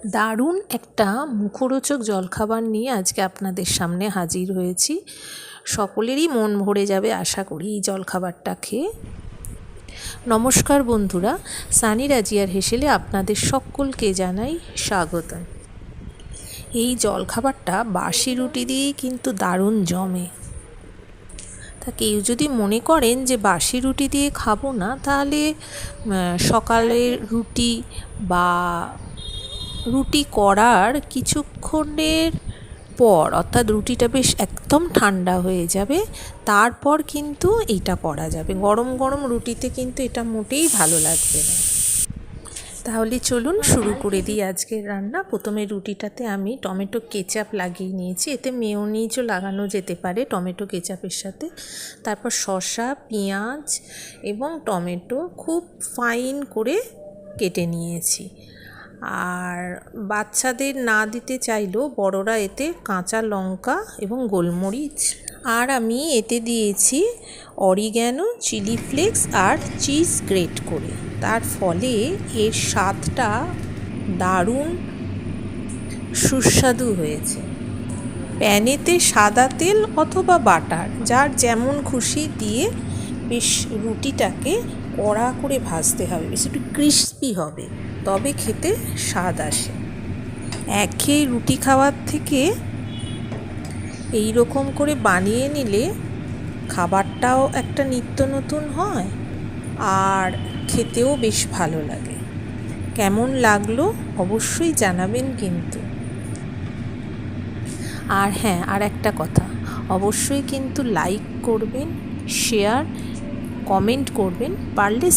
দারুণ একটা মুখরোচক জলখাবার নিয়ে আজকে আপনাদের সামনে হাজির হয়েছি। সকলেরই মন ভরে যাবে আশা করি এই জলখাবারটা খেয়ে। নমস্কার বন্ধুরা, সানি রাজিয়ার হেসেলে আপনাদের সকলকে জানাই স্বাগত। এই জলখাবারটা বাসি রুটি দিয়েই কিন্তু দারুণ জমে। তা কেউ যদি মনে করেন যে বাসি রুটি দিয়ে খাবো না, তাহলে সকালের রুটি বা রুটি করার কিছুক্ষণের পর, অর্থাৎ রুটিটা বেশ একদম ঠান্ডা হয়ে যাবে, তারপর কিন্তু এটা করা যাবে। গরম গরম রুটিতে কিন্তু এটা মোটেই ভালো লাগবে না। তাহলে চলুন শুরু করে দিই আজকের রান্না। প্রথমে রুটিটাতে আমি টমেটো কেচাপ লাগিয়ে নিয়েছি, এতে মেয়োনিজও লাগানো যেতে পারে টমেটো কেচাপের সাথে। তারপর শসা, পেঁয়াজ এবং টমেটো খুব ফাইন করে কেটে নিয়েছি। আর বাচ্চাদের না দিতে চাইলেও বড়রা এতে কাঁচা লঙ্কা এবং গোলমরিচ, আর আমি এতে দিয়েছি অরিগ্যানো, চিলি ফ্লেক্স আর চিজ গ্রেট করে। তার ফলে এর স্বাদটা দারুণ সুস্বাদু হয়েছে। প্যানেতে সাদা তেল অথবা বাটার, যার যেমন খুশি দিয়ে বেশ রুটিটাকে কড়া করে ভাজতে হবে, বেশ একটু ক্রিস্পি হবে, তবে খেতে স্বাদ আসে। একঘেয়ে রুটি খাওয়ার থেকে এই রকম করে বানিয়ে নিলে খাবারটাও একটা নিত্য নতুন হয় আর খেতেও বেশ ভালো লাগে। কেমন লাগলো অবশ্যই জানাবেন কিন্তু। আর হ্যাঁ, আর একটা কথা, অবশ্যই কিন্তু লাইক করবেন, শেয়ার, কমেন্ট করবেন, পারলে